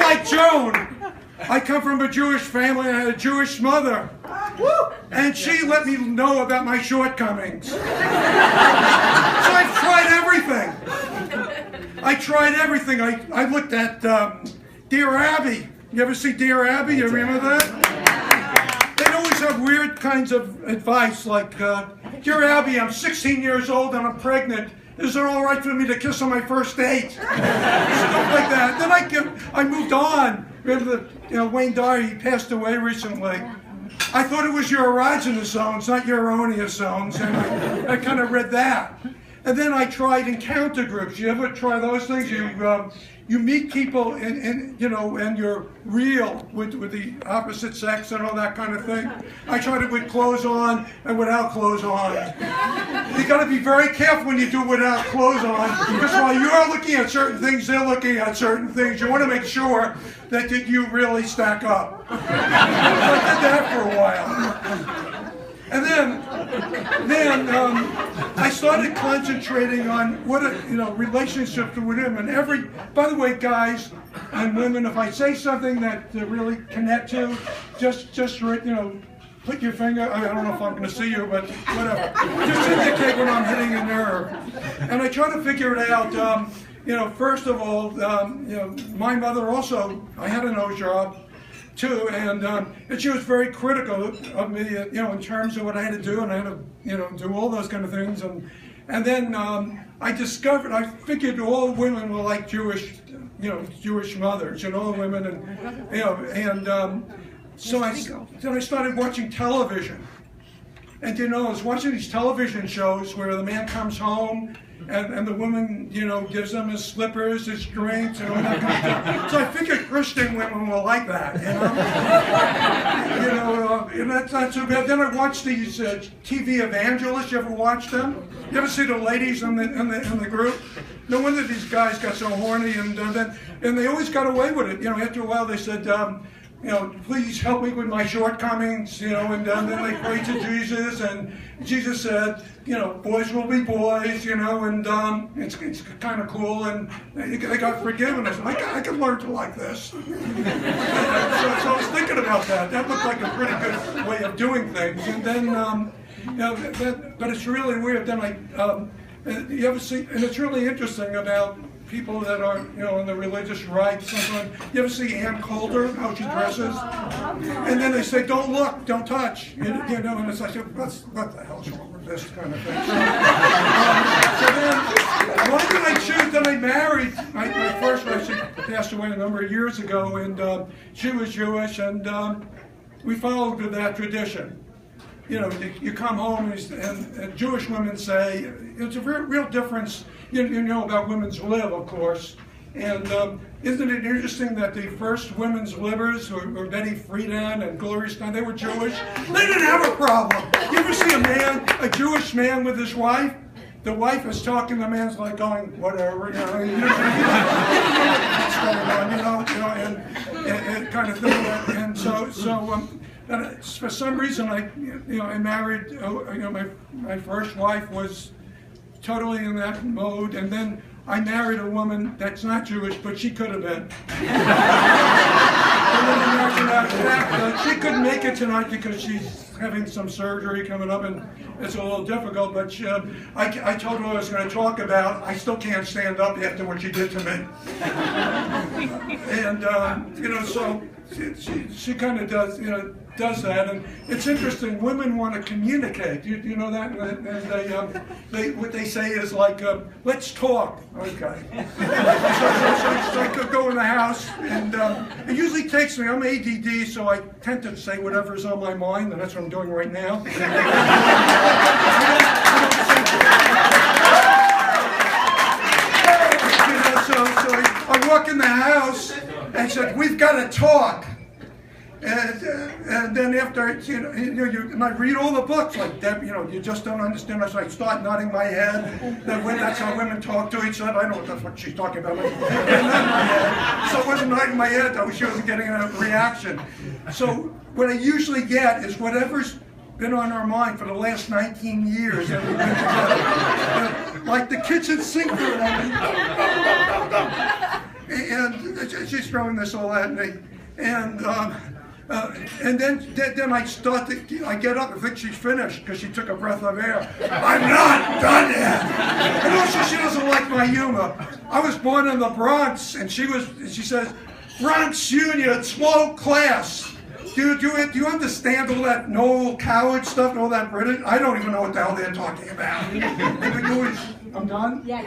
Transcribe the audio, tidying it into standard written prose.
like Joan, I come from a Jewish family and I had a Jewish mother. And she let me know about my shortcomings. So I've tried everything. I looked at Dear Abby. You ever see Dear Abby? You remember that? They'd always have weird kinds of advice like, Dear Abby, I'm 16 years old and I'm pregnant. Is it all right for me to kiss on my first date? Stuff like that. Then I moved on. Remember Wayne Dyer, he passed away recently. I thought it was your erogenous zones, not your erroneous zones, and I kind of read that. And then I tried encounter groups. You ever try those things? You meet people and you're real with the opposite sex and all that kind of thing. I tried it with clothes on and without clothes on. You got to be very careful when you do it without clothes on, because while you're looking at certain things, they're looking at certain things. You want to make sure that you really stack up. So I did that for a while. And then I started concentrating on what relationships with women. By the way, guys and women, if I say something that really connect to, just put your finger. I don't know if I'm going to see you, but whatever. Just indicate when I'm hitting a nerve. And I try to figure it out. First of all, my mother also. I had a nose job too, and she was very critical of me, in terms of what I had to do, and I had to, do all those kind of things, and then I figured all women were like Jewish mothers, all women, so I started watching television, and I was watching these television shows where the man comes home. And the woman, gives him his slippers, his drinks, and all that kind of stuff. So I figured Christian women were like that, and that's not too bad. Then I watched these TV evangelists. You ever watch them? You ever see the ladies in the group? No wonder these guys got so horny, and they always got away with it. After a while they said, please help me with my shortcomings, and then they prayed to Jesus, and Jesus said, boys will be boys, and it's kind of cool, and they got forgiven. I said, I could learn to like this. So I was thinking about that. That looked like a pretty good way of doing things. And then, but it's really weird. Then you ever see, and it's really interesting about people that are, on the religious right. Sometimes you ever see Ann Coulter, how she dresses, and then they say, "Don't look, don't touch," and it's like, what the hell's wrong with this kind of thing? So then, why did I choose? Then I married my first wife. She passed away a number of years ago, and she was Jewish, and we followed that tradition. You come home and Jewish women say, it's a real difference, about women's lib, of course. And isn't it interesting that the first women's libbers were Betty Friedan and Gloria Steinem, they were Jewish? They didn't have a problem. You ever see a Jewish man with his wife? The wife is talking, the man's like going, whatever, what's going on, and kind of thing. And so for some reason, I married, my first wife was totally in that mode, and then I married a woman that's not Jewish, but she could have been. She couldn't make it tonight because she's having some surgery coming up, and it's a little difficult, but I told her I was going to talk about, I still can't stand up after what she did to me. And, so she kind of does that, and it's interesting. Women want to communicate. You know that, and what they say is like, "Let's talk." Okay. So I could go in the house, and it usually takes me. I'm ADD, so I tend to say whatever's on my mind, and that's what I'm doing right now. So I walk in the house and said, "We've got to talk." And then after, and I read all the books, like, you just don't understand. So I start nodding my head. That's how women talk to each other. I know what the fuck she's talking about. So I wasn't nodding my head. She wasn't getting a reaction. So what I usually get is whatever's been on our mind for the last 19 years. And we've been together. Like the kitchen sink. And she's throwing this all at me, and then I get up and think she's finished because she took a breath of air. I'm not done yet. And also she doesn't like my humor. I was born in the Bronx, and she says, Bronx Union, small class. Do you understand all that Noel Coward stuff and all that British? I don't even know what the hell they're talking about. I'm done? Yeah.